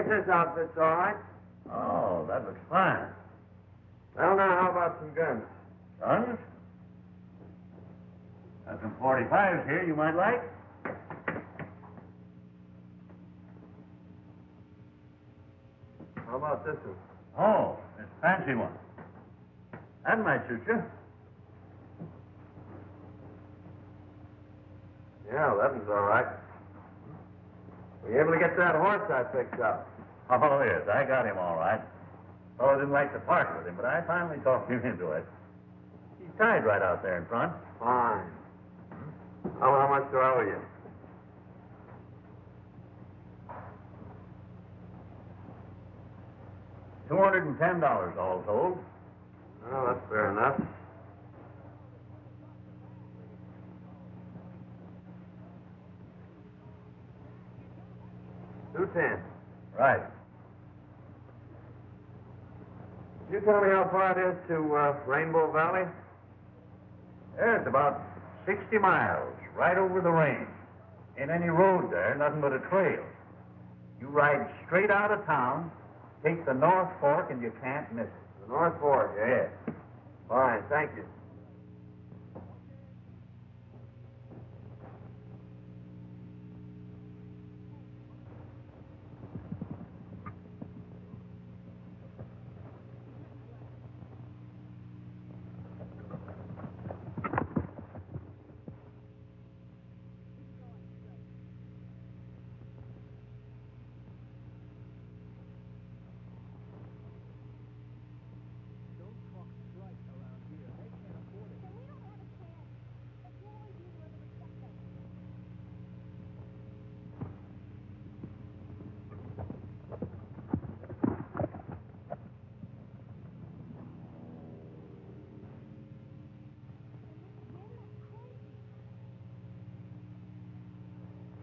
guess this outfit's all right. Oh, that looks fine. Well, now, how about some guns? Guns? Got some 45s here you might like. How about this one? Oh, it's a fancy one. That might suit you. Yeah, that one's all right. Were you able to get that horse I picked up? Oh, yes, I got him all right. Oh, I didn't like to part with him, but I finally talked him into it. He's tied right out there in front. Fine. Oh, how much do I owe you? $210 all told. Oh, that's fair enough. $210. Right. Can you tell me how far it is to Rainbow Valley? Yeah, it's about 60 miles, right over the range. Ain't any road there, nothing but a trail. You ride straight out of town, take the North Fork, and you can't miss it. The North Fork, eh? Yeah. Fine, thank you.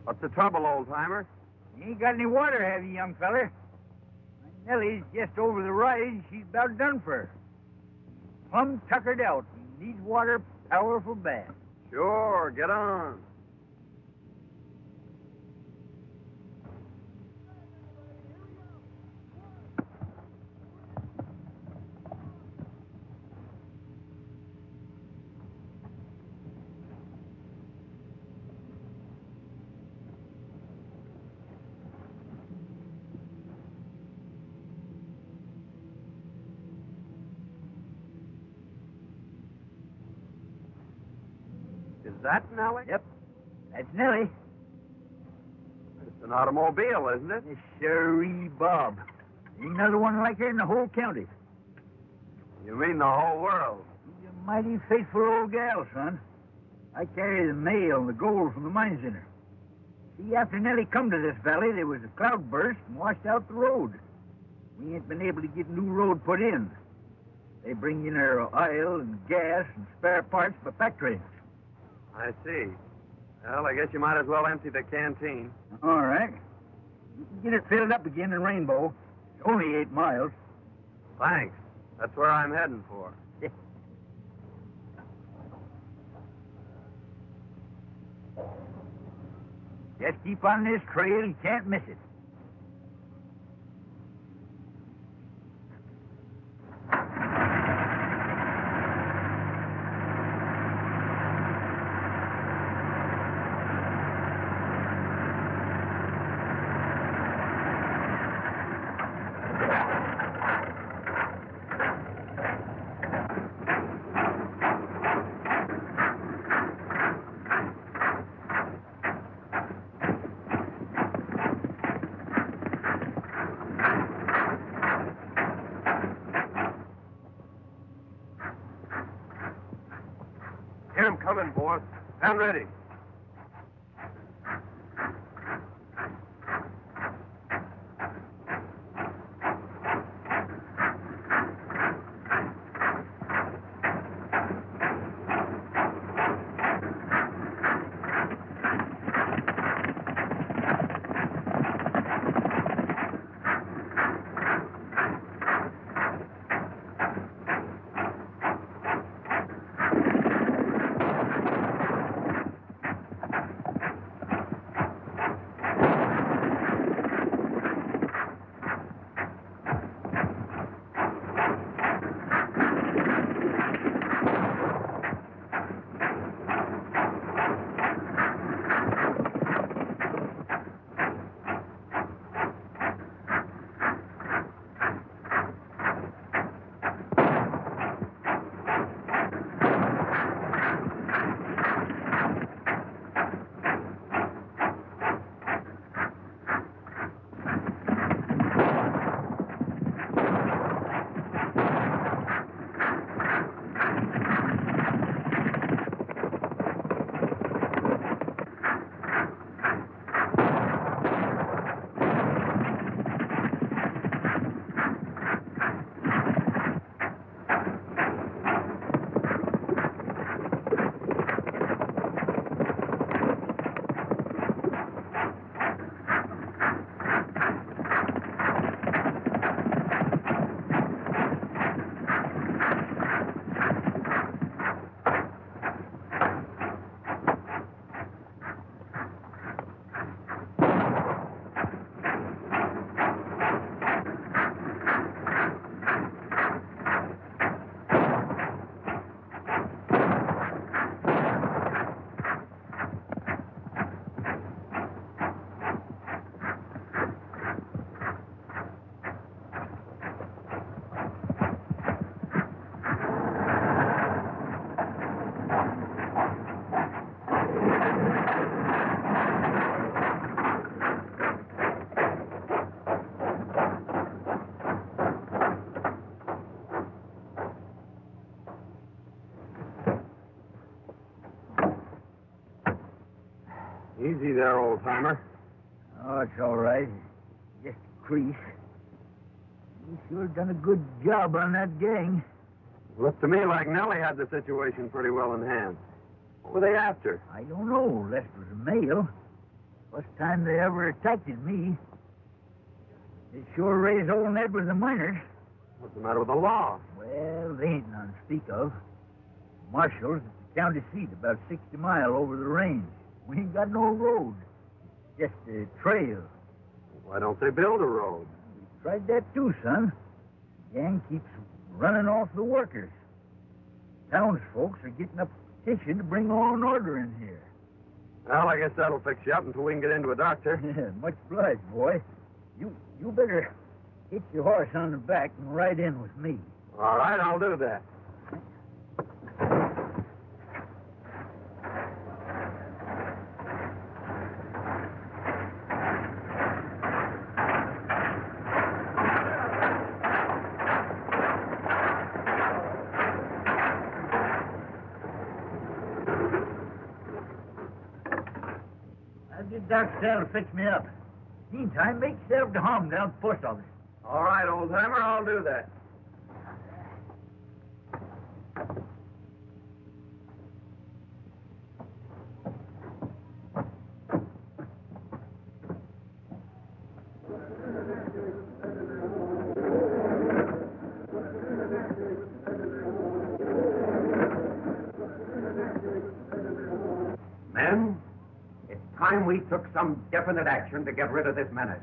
What's the trouble, old-timer? You ain't got any water, have you, young feller? My Nellie's just over the rise. She's about done for. Plumb tuckered out. Needs water powerful bad. Sure, get on. Is that Nellie? Yep, that's Nellie. It's an automobile, isn't it? Miss Sheree Bob. Ain't another one like her in the whole county. You mean the whole world? She's a mighty faithful old gal, son. I carry the mail and the gold from the mines in her. See, after Nellie come to this valley, there was a cloudburst and washed out the road. We ain't been able to get new road put in. They bring in her oil and gas and spare parts by back trains. I see. Well, I guess you might as well empty the canteen. All right. You can get it filled up again in Rainbow. It's only 8 miles. Thanks. That's where I'm heading for. Just keep on this trail. You can't miss it. Hear him coming, boss. Stand ready. Easy there, old-timer. Oh, it's all right. Just a crease. You sure done a good job on that gang. Looked to me like Nellie had the situation pretty well in hand. What were they after? I don't know. That was a male. First time they ever attacked me. They sure raised old Ned with the miners. What's the matter with the law? Well, they ain't none to speak of. Marshall's at the county seat, about 60 mile over the range. We ain't got no road. Just a trail. Why don't they build a road? We tried that too, son. The gang keeps running off the workers. Townsfolk are getting up a petition to bring law and order in here. Well, I guess that'll fix you up until we can get into a doctor. Much obliged, boy. You better hit your horse on the back and ride in with me. All right, I'll do that. I'll get Doc Sal to fix me up. Meantime, make yourself to home down at the post office. All right, old-timer, I'll do that. Men, it's time we took some definite action to get rid of this menace.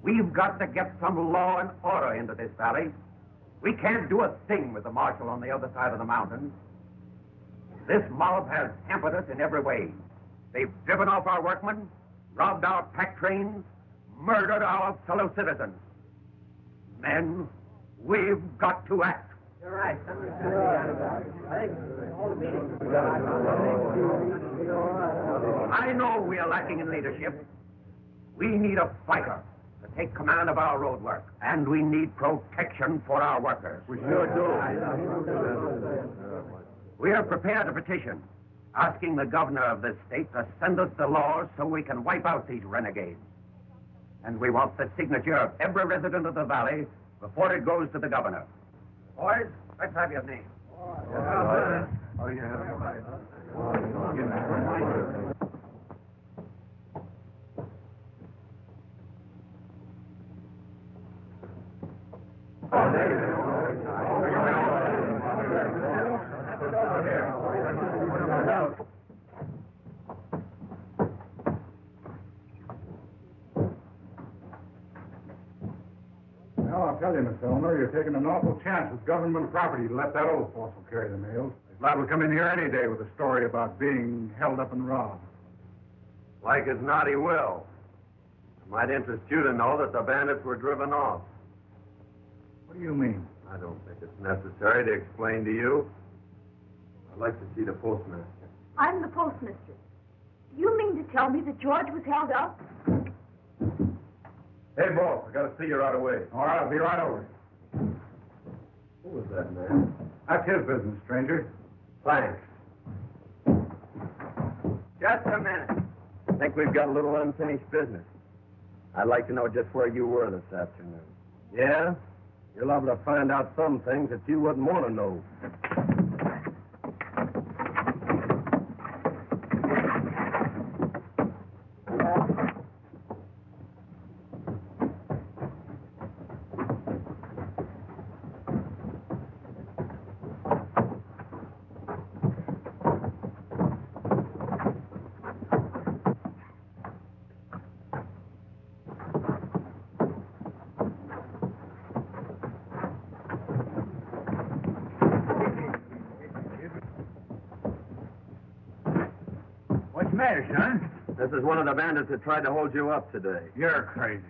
We've got to get some law and order into this valley. We can't do a thing with the marshal on the other side of the mountains. This mob has hampered us in every way. They've driven off our workmen, robbed our pack trains, murdered our fellow citizens. Men, we've got to act. You're right. I know we are lacking in leadership. We need a fighter to take command of our road work, and we need protection for our workers. We sure do. We have prepared a petition asking the governor of this state to send us the laws so we can wipe out these renegades. And we want the signature of every resident of the valley before it goes to the governor. Boys, let's have your name. Oh, yeah. Well, I'll tell you, Miss Elmer, you're taking an awful chance with government property to let that old fossil carry the mails. His lad will come in here any day with a story about being held up and robbed. Like as not, he will. It might interest you to know that the bandits were driven off. What do you mean? I don't think it's necessary to explain to you. I'd like to see the postmaster. I'm the postmistress. Do you mean to tell me that George was held up? Hey, boss, I got to see you right away. All right, I'll be right over. Who was that man? That's his business, stranger. Thanks. Just a minute. I think we've got a little unfinished business. I'd like to know just where you were this afternoon. Yeah? You're liable to find out some things that you wouldn't want to know. What's the matter, son? This is one of the bandits that tried to hold you up today. You're crazy.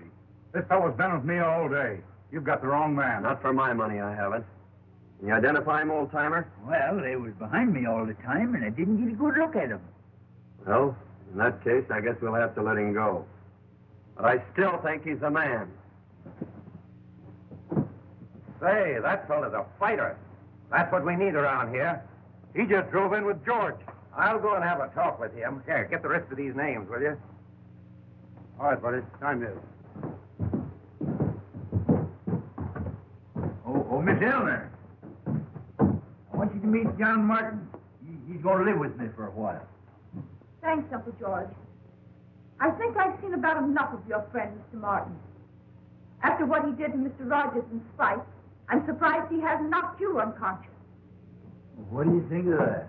This fellow's been with me all day. You've got the wrong man. Not for my money, I haven't. Can you identify him, old-timer? Well, they was behind me all the time, and I didn't get a good look at them. Well, in that case, I guess we'll have to let him go. But I still think he's the man. Say, that fellow's a fighter. That's what we need around here. He just drove in with George. I'll go and have a talk with him. Here, get the rest of these names, will you? All right, buddy. Time is. Oh, Miss Elmer. I want you to meet John Martin. He's going to live with me for a while. Thanks, Uncle George. I think I've seen about enough of your friend, Mr. Martin. After what he did to Mr. Rogers in spite, I'm surprised he hasn't knocked you unconscious. What do you think of that?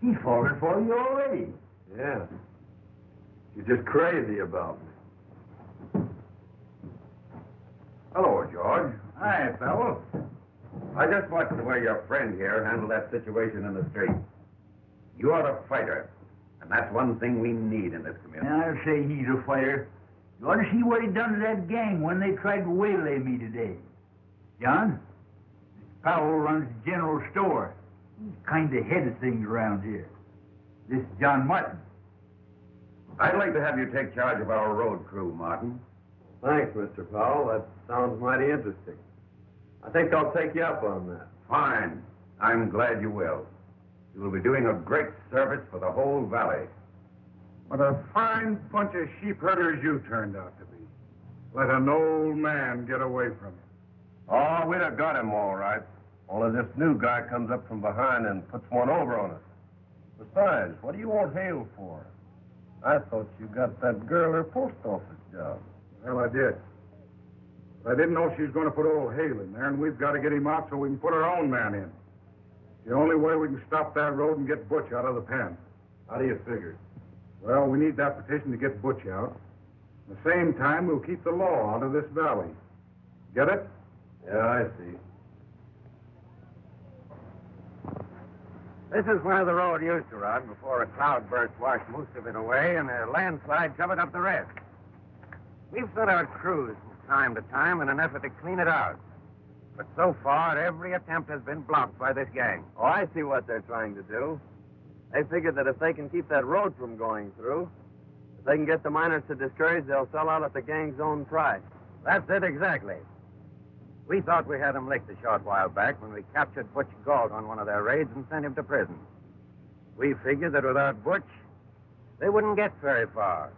He's fallen for you already. Yeah. You're just crazy about me. Hello, George. Hi, fellow. I just watched the way your friend here handled that situation in the street. You are a fighter, and that's one thing we need in this community. And I'll say he's a fighter. You ought to see what he done to that gang when they tried to waylay me today. John, this Powell runs the general store. He's kind of head of things around here. This is John Martin. I'd like to have you take charge of our road crew, Martin. Thanks, Mr. Powell. That sounds mighty interesting. I think I'll take you up on that. Fine. I'm glad you will. You will be doing a great service for the whole valley. What a fine bunch of sheep herders you turned out to be. Let an old man get away from you. Oh, we'd have got him all right. Only this new guy comes up from behind and puts one over on us. Besides, what do you want Hale for? I thought you got that girl her post office job. Well, I did. But I didn't know she was going to put old Hale in there, and we've got to get him out so we can put our own man in. The only way we can stop that road and get Butch out of the pen. How do you figure? Well, we need that petition to get Butch out. At the same time, we'll keep the law out of this valley. Get it? Yeah, I see. This is where the road used to run before a cloudburst washed most of it away and a landslide covered up the rest. We've sent out crews from time to time in an effort to clean it out. But so far, every attempt has been blocked by this gang. Oh, I see what they're trying to do. They figure that if they can keep that road from going through, if they can get the miners to discourage, they'll sell out at the gang's own price. That's it exactly. We thought we had him licked a short while back when we captured Butch Galt on one of their raids and sent him to prison. We figured that without Butch, they wouldn't get very far.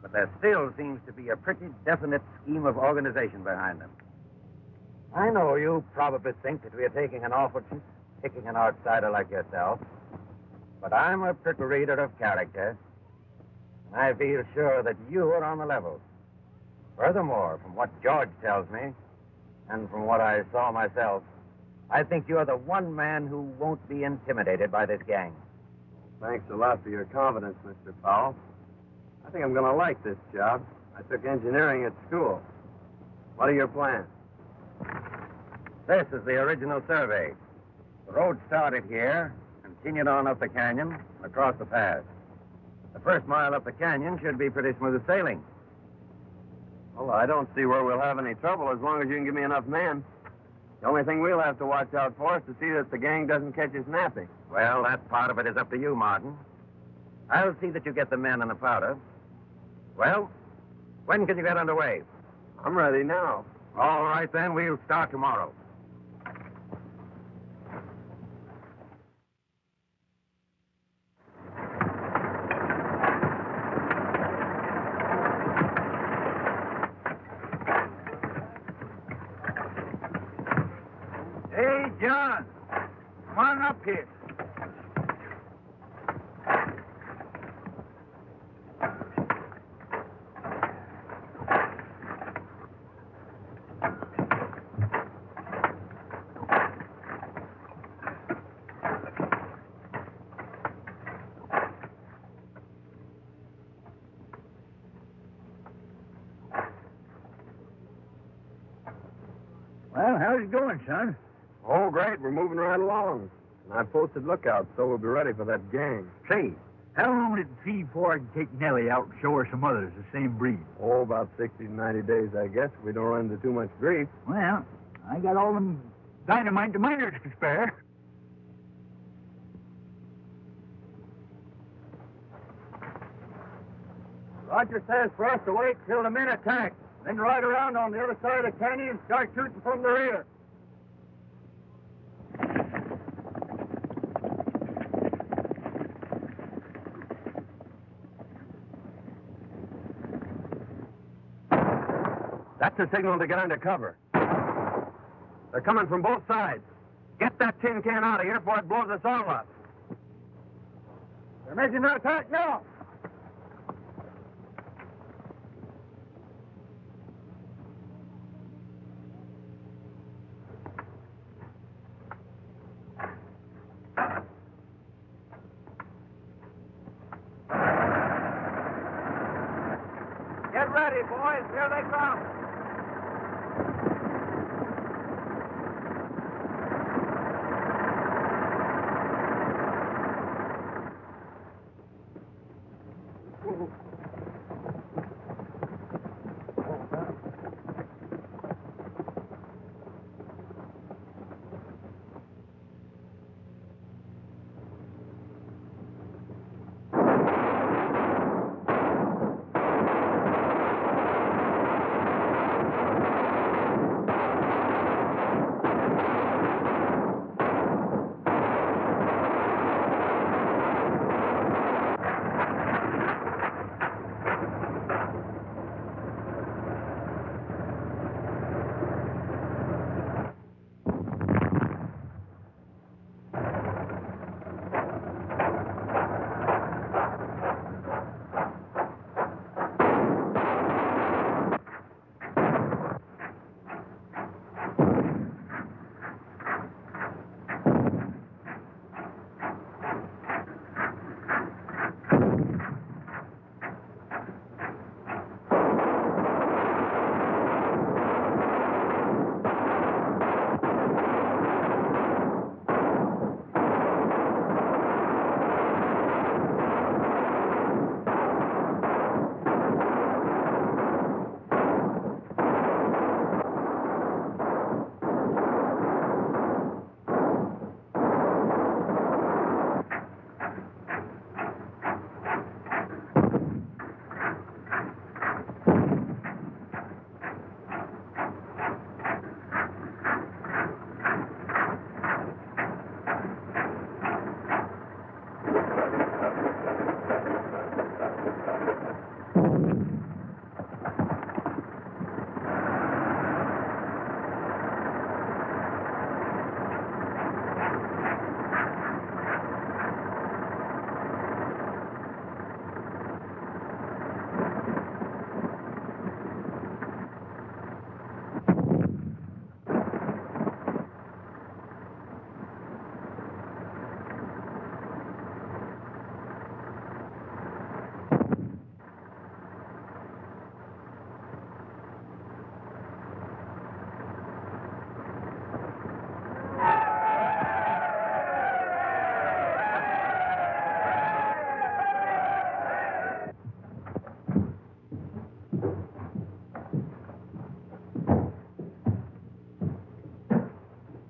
But there still seems to be a pretty definite scheme of organization behind them. I know you probably think that we are taking an awful chance picking an outsider like yourself, but I'm a pretty reader of character, and I feel sure that you are on the level. Furthermore, from what George tells me, and from what I saw myself, I think you're the one man who won't be intimidated by this gang. Thanks a lot for your confidence, Mr. Powell. I think I'm going to like this job. I took engineering at school. What are your plans? This is the original survey. The road started here, continued on up the canyon, and across the pass. The first mile up the canyon should be pretty smooth sailing. Well, I don't see where we'll have any trouble as long as you can give me enough men. The only thing we'll have to watch out for is to see that the gang doesn't catch us napping. Well, that part of it is up to you, Martin. I'll see that you get the men and the powder. Well, when can you get underway? I'm ready now. All right, then. We'll start tomorrow. Hey, John. Come on up here. Well, how's it going, son? Oh, great. We're moving right along. And I posted lookouts, so we'll be ready for that gang. Say, how long did it feed before I can take Nellie out and show her some others the same breed? Oh, about 60 to 90 days, I guess, if we don't run into too much grief. Well, I got all them dynamite the miners to spare. Roger says for us to wait till the men attack, then ride around on the other side of the canyon and start shooting from the rear. That's a signal to get under cover. They're coming from both sides. Get that tin can out of here before it blows us all up. They're making their attack now. Get ready, boys. Here they come.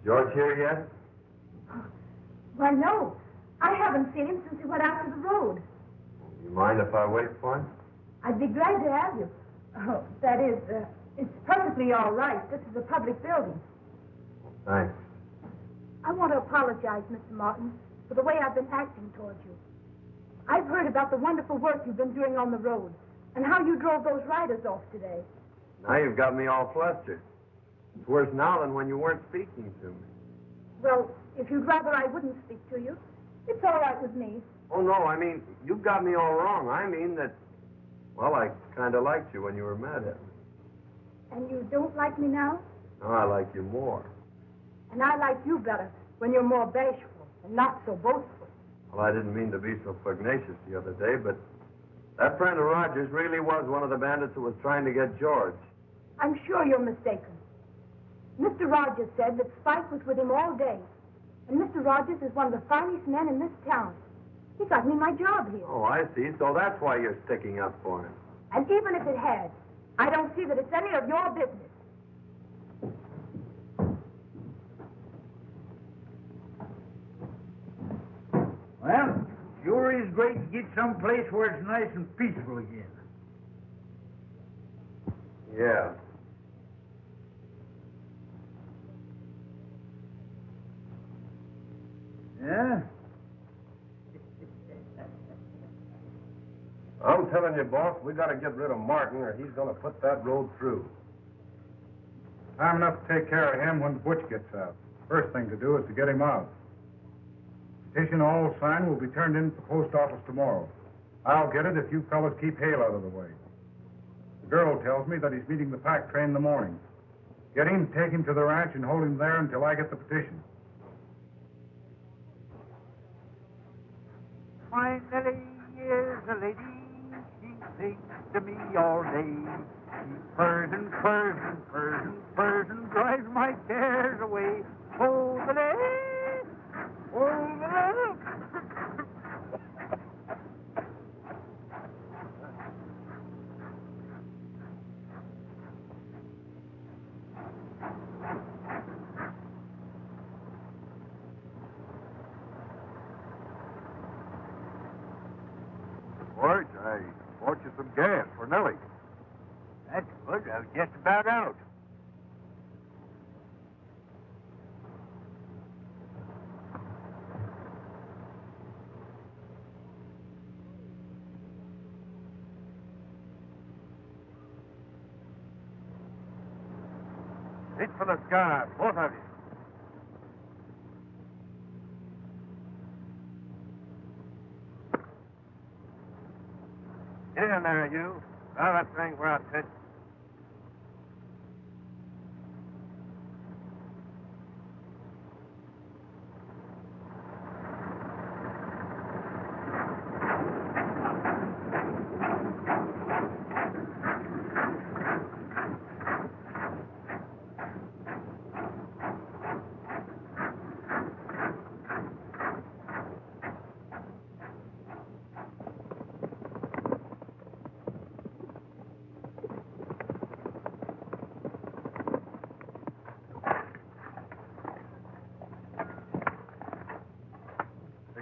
George here yet? Why, no. I haven't seen him since he went out to the road. You mind if I wait for him? I'd be glad to have you. Oh, that is, it's perfectly all right. This is a public building. Thanks. I want to apologize, Mr. Martin, for the way I've been acting towards you. I've heard about the wonderful work you've been doing on the road and how you drove those riders off today. Now you've got me all flustered. It's worse now than when you weren't speaking to me. Well, if you'd rather I wouldn't speak to you, it's all right with me. Oh, no, I mean, you've got me all wrong. I mean that, well, I kind of liked you when you were mad at me. And you don't like me now? Now I like you more. And I like you better when you're more bashful and not so boastful. Well, I didn't mean to be so pugnacious the other day, but that friend of Rogers really was one of the bandits who was trying to get George. I'm sure you're mistaken. Mr. Rogers said that Spike was with him all day. And Mr. Rogers is one of the finest men in this town. He got me my job here. Oh, I see. So that's why you're sticking up for him. And even if it had, I don't see that it's any of your business. Well, sure is great to get someplace where it's nice and peaceful again. Yeah. Yeah? I'm telling you, boss, we got to get rid of Martin or he's going to put that road through. Time enough to take care of him when Butch gets out. First thing to do is to get him out. Petition all signed will be turned in at the post office tomorrow. I'll get it if you fellas keep Hale out of the way. The girl tells me that he's meeting the pack train in the morning. Get him, take him to the ranch, and hold him there until I get the petition. My Nellie is a lady. She sings to me all day. She purrs and purrs and purrs and purrs and drives my cares away. Oh, the day! Oh, the day! George, I bought you some gas for Nellie. That's good. I was just about out. Reach for the sky, both of you. Get in there, you. Now that thing we're outfit.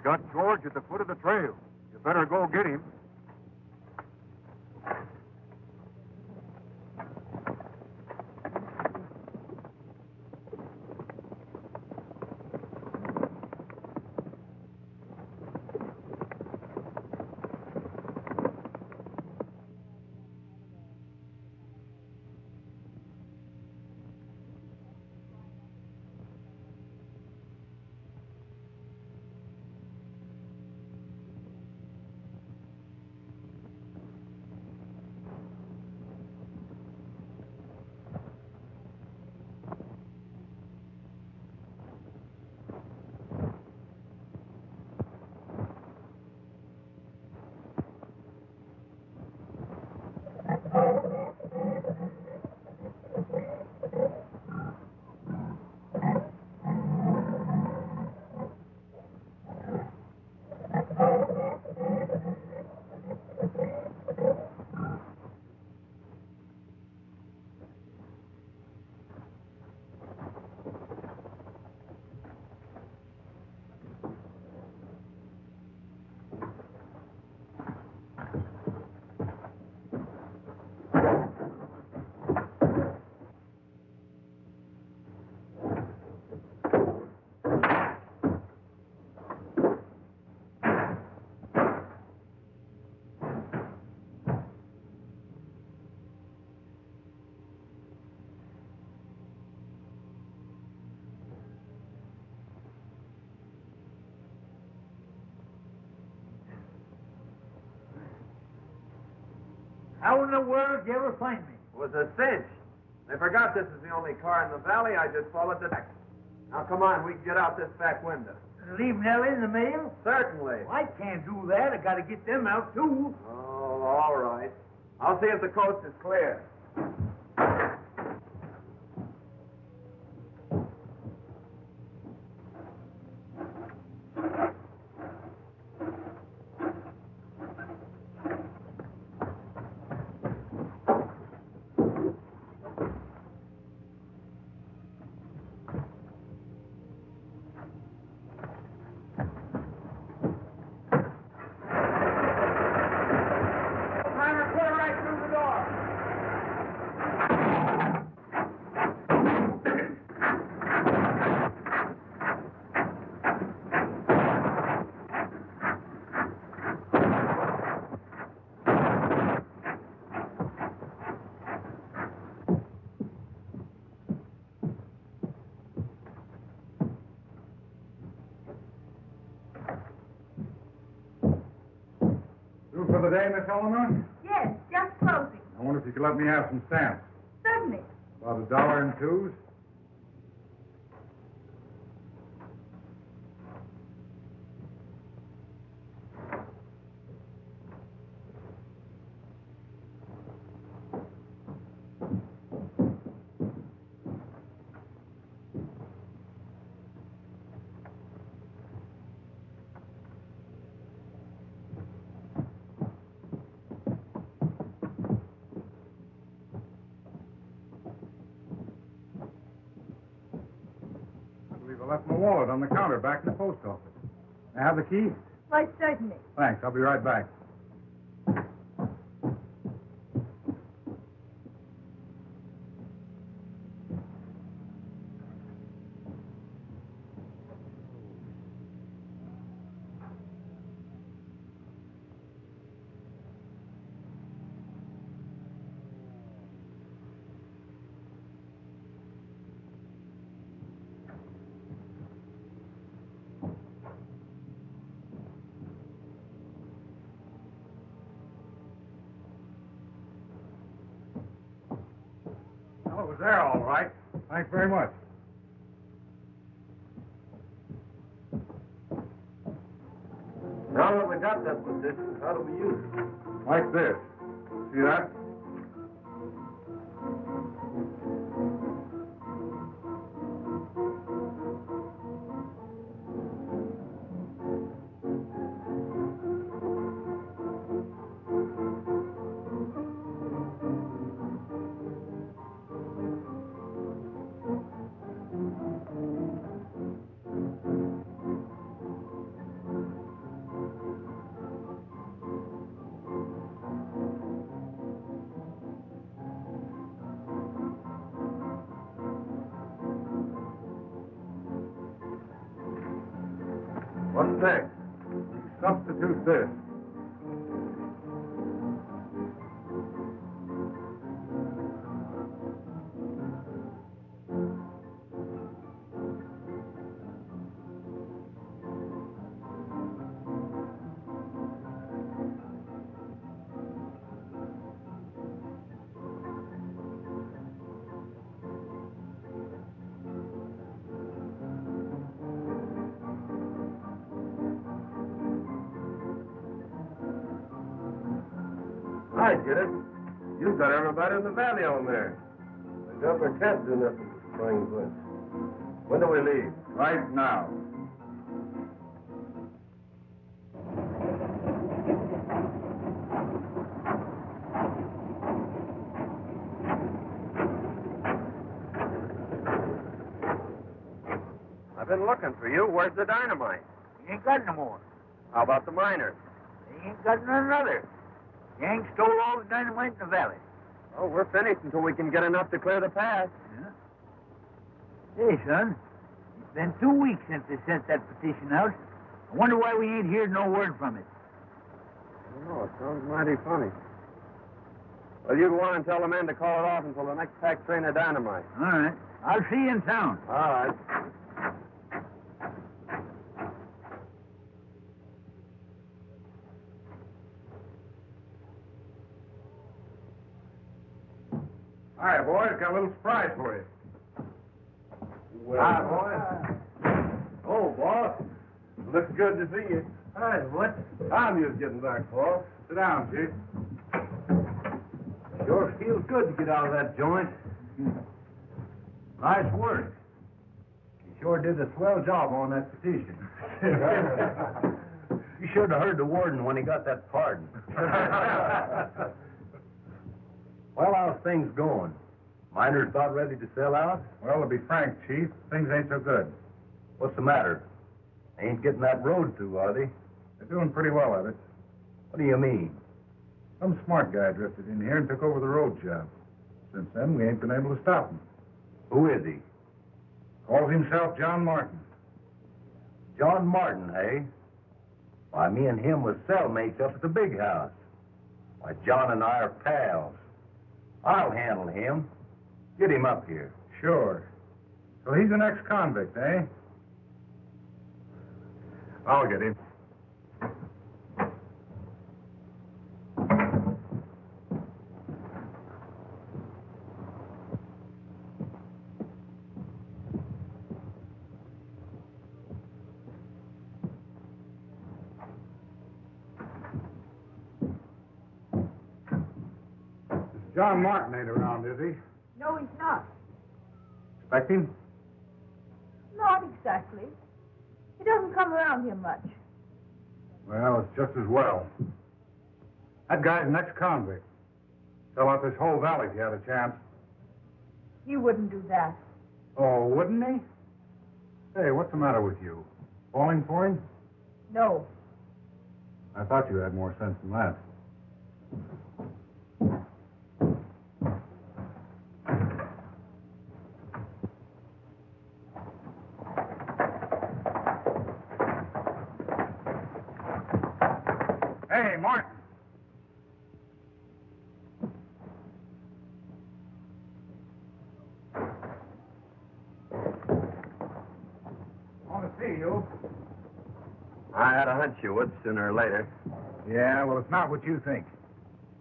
Got George at the foot of the trail. You better go get him. How in the world did you ever find me? It was a cinch. They forgot this is the only car in the valley. I just followed the back. Now, come on. We can get out this back window. Leave Nellie in the mail? Certainly. I can't do that. I got to get them out, too. Oh, all right. I'll see if the coast is clear. for the day, Miss Eleanor? Yes, just closing. I wonder if you could let me have some stamps. Certainly. About $1 in twos. I left my wallet on the counter back in the post office. May I have the key? Why, certainly. Thanks. I'll be right back. Well, it was there all right. Thanks very much. Now that we got that position, how do we use it? Like this. See that? What's next? Substitute this. I get it. You've got everybody in the valley on there. The governor can't do nothing with spring blitz. When do we leave? Right now. I've been looking for you. Where's the dynamite? You ain't got no more. How about the miners? They ain't got none other. Gang stole all the dynamite in the valley. Oh, we're finished until we can get enough to clear the pass. Yeah. Hey, son, it's been 2 weeks since they sent that petition out. I wonder why we ain't heard no word from it. I don't know. It sounds mighty funny. Well, you go on and tell the men to call it off until the next pack train of dynamite. All right. I'll see you in town. All right. Hi, boys. Got a little surprise for you. Hi, boy. Oh, boss. Looks good to see you. Hi, what? I'm just getting back, boss. Sit down, Chief. Sure feels good to get out of that joint. Nice work. You sure did a swell job on that petition. You should have heard the warden when he got that pardon. Well, how's things going? Miners about ready to sell out? Well, to be frank, Chief, things ain't so good. What's the matter? They ain't getting that road through, are they? They're doing pretty well at it. What do you mean? Some smart guy drifted in here and took over the road job. Since then, we ain't been able to stop him. Who is he? Calls himself John Martin. John Martin, eh? Why, me and him was cellmates up at the big house. Why, John and I are pals. I'll handle him. Get him up here. Sure. So he's an ex-convict, eh? I'll get him. John Martin ain't around, is he? No, he's not. Expect him? Not exactly. He doesn't come around here much. Well, it's just as well. That guy's an ex-convict. Sell out this whole valley if he had a chance. He wouldn't do that. Oh, wouldn't he? Hey, what's the matter with you? Falling for him? No. I thought you had more sense than that. Hey, Martin. Want to see you. I had a hunch you would sooner or later. Yeah, well, it's not what you think.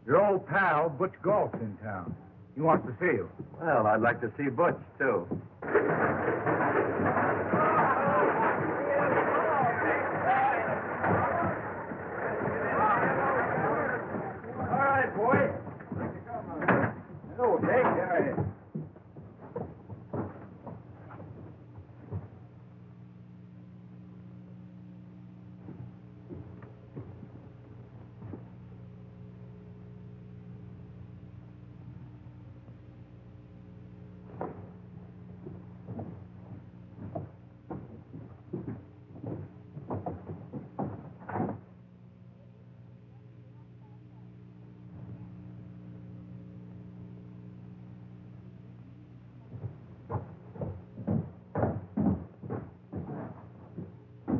Your old pal, Butch Galt's in town. He wants to see you. Well, I'd like to see Butch, too. All right, boy. Hello, Jake. All right.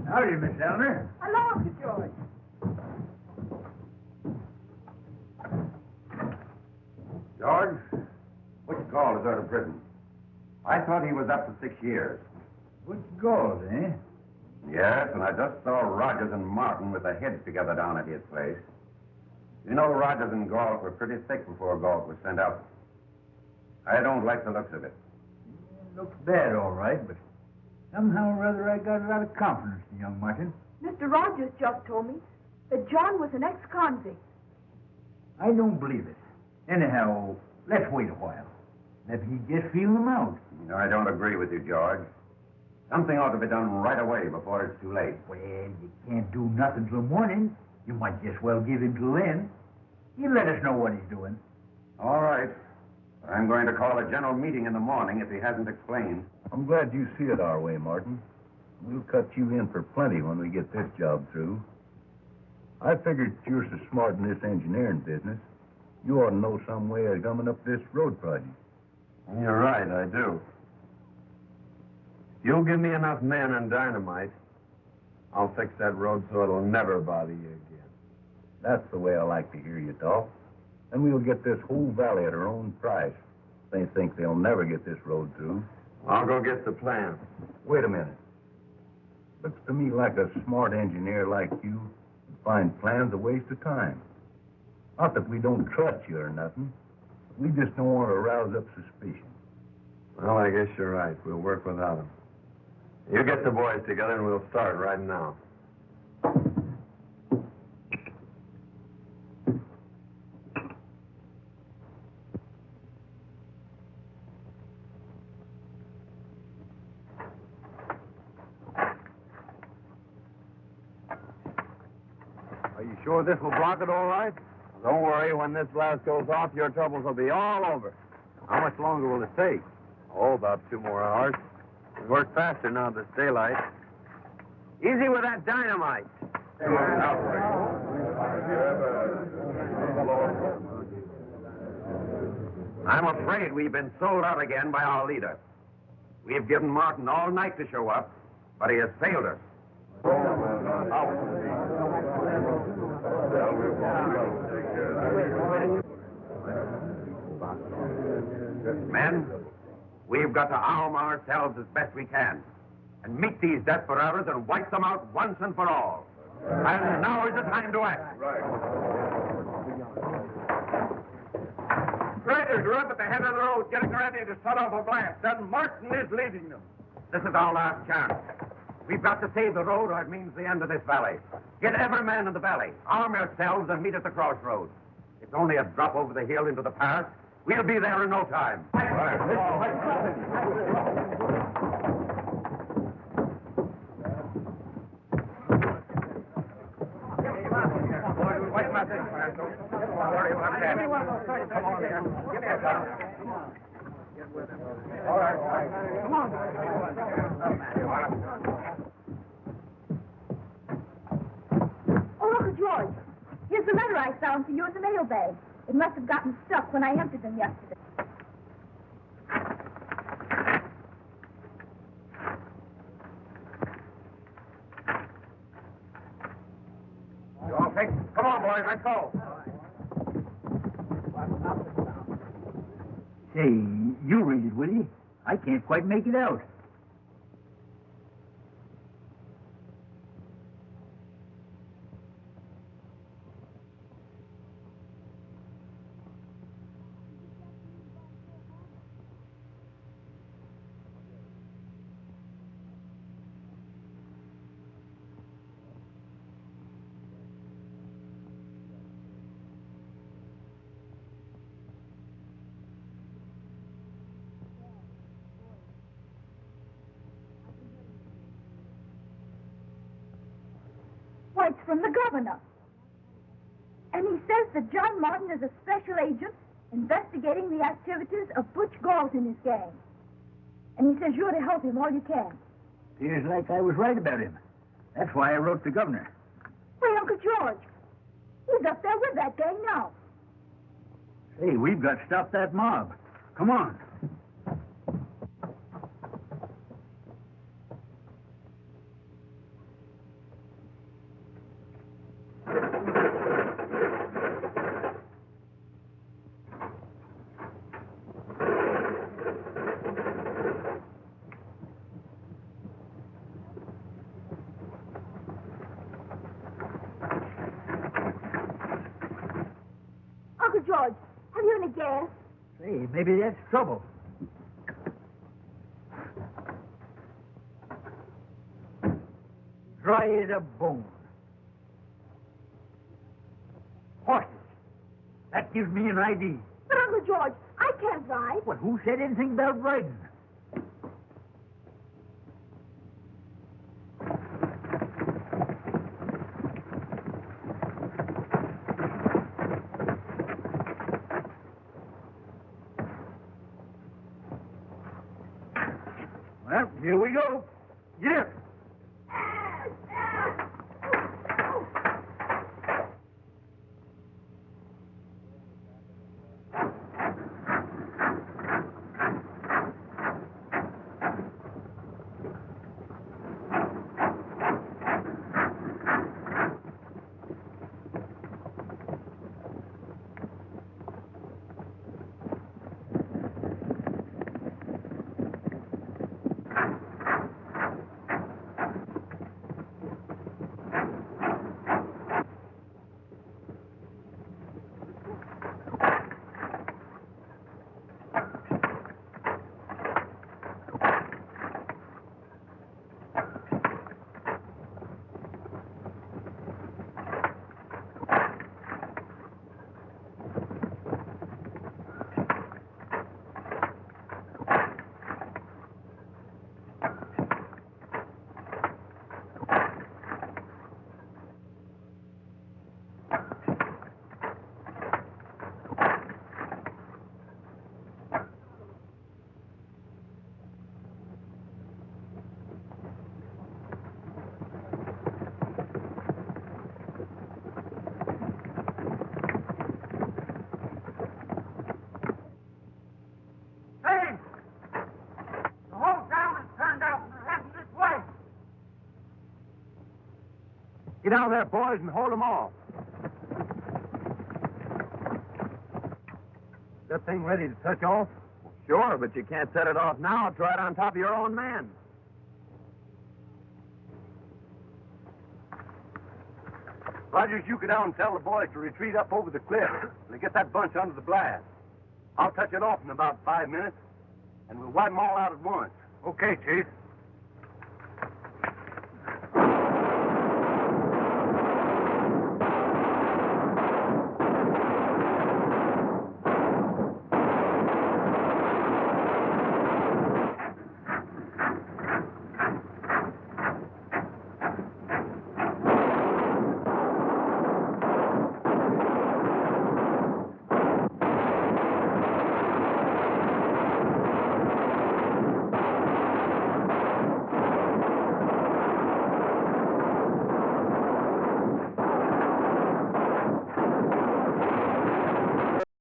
Howdy, Miss Elmer. Hello, Uncle George. George, Butch Galt is out of prison. I thought he was up to 6 years. Butch Galt, eh? Yes, and I just saw Rogers and Martin with their heads together down at his place. You know, Rogers and Galt were pretty thick before Galt was sent out. I don't like the looks of it. It looks bad, all right, but somehow or other I got a lot of confidence in young Martin. Mr. Rogers just told me that John was an ex-convict. I don't believe it. Anyhow, let's wait a while. Maybe he just feel them out. You know, I don't agree with you, George. Something ought to be done right away before it's too late. Well, you can't do nothing till morning. You might just well give him till then. He'll let us know what he's doing. All right. I'm going to call a general meeting in the morning if he hasn't explained. I'm glad you see it our way, Martin. We'll cut you in for plenty when we get this job through. I figured you're so smart in this engineering business, you ought to know some way of gumming up this road project. You're right, I do. You'll give me enough men and dynamite, I'll fix that road so it'll never bother you again. That's the way I like to hear you talk. And we'll get this whole valley at our own price. They think they'll never get this road through. I'll go get the plan. Wait a minute. Looks to me like a smart engineer like you would find plans a waste of time. Not that we don't trust you or nothing. We just don't want to rouse up suspicion. Well, I guess you're right. We'll work without him. You get the boys together and we'll start right now. Are you sure this will block it all right? Don't worry, when this blast goes off, your troubles will be all over. How much longer will it take? Oh, about 2 more hours. We work faster now there's daylight. Easy with that dynamite. I'm afraid we've been sold out again by our leader. We've given Martin all night to show up, but he has failed us. Men, we've got to arm ourselves as best we can and meet these desperados and wipe them out once and for all. And now is the time to act. Raiders are up at the head of the road getting ready to set off a blast, and Martin is leading them. This is our last chance. We've got to save the road, or it means the end of this valley. Get every man in the valley. Arm yourselves and meet at the crossroads. It's only a drop over the hill into the pass, We'll be there in no time. What's my thing, man? Don't worry about that. Come on here. Get that down. All right. Come on. Oh, Uncle George, here's the letter I found for you in the mailbag. It must have gotten stuck when I emptied them yesterday. You all fixed? Come on, boys, let's go. Say, you read it, will you? I can't quite make it out. Why, it's from the governor. And he says that John Martin is a special agent investigating the activities of Butch Galt and his gang. And he says you're to help him all you can. Appears like I was right about him. That's why I wrote the governor. Why, Uncle George, he's up there with that gang now. Say, we've got to stop that mob. Come on. Uncle George, have you any gas? Say, maybe that's trouble. Dry as a bone. Horses. That gives me an idea. But, Uncle George, I can't ride. Well, who said anything about riding? Well, here we go. Get up. Get out there, boys, and hold them off. Is that thing ready to touch off? Sure, but you can't set it off now. It's right on top of your own man. Rogers, you go down and tell the boys to retreat up over the cliff and get that bunch under the blast. I'll touch it off in about 5 minutes, and we'll wipe them all out at once. Okay, Chief.